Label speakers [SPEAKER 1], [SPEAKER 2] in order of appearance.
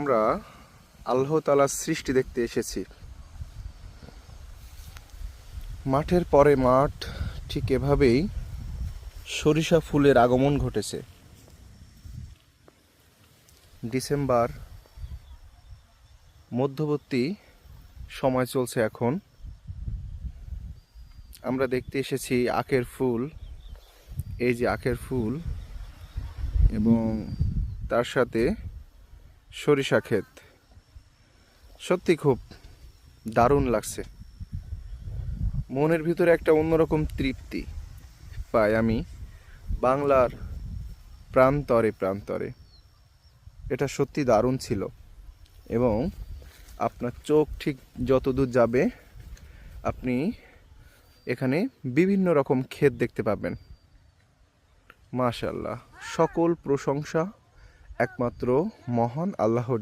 [SPEAKER 1] আমরা আল্লাহ তাআলার সৃষ্টি দেখতে এসেছি। মাঠের পরে মাঠ, ঠিক এভাবেই সরিষা ফুলের আগমন ঘটেছে। ডিসেম্বর মধ্যবর্তী সময় চলছে এখন। আমরা দেখতে এসেছি আখের ফুল, এই যে আখের ফুল, এবং তার সাথে সরিষা ক্ষেত। সত্যি খুব দারুণ লাগছে। মনের ভিতরে একটা অন্যরকম তৃপ্তি পাই আমি বাংলার প্রান্তরে প্রান্তরে। এটা সত্যি দারুণ ছিল। এবং আপনার চোখ ঠিক যতদূর যাবে আপনি এখানে বিভিন্ন রকম ক্ষেত দেখতে পাবেন। মাশাআল্লাহ, সকল প্রশংসা একমাত্র মহান আল্লাহর।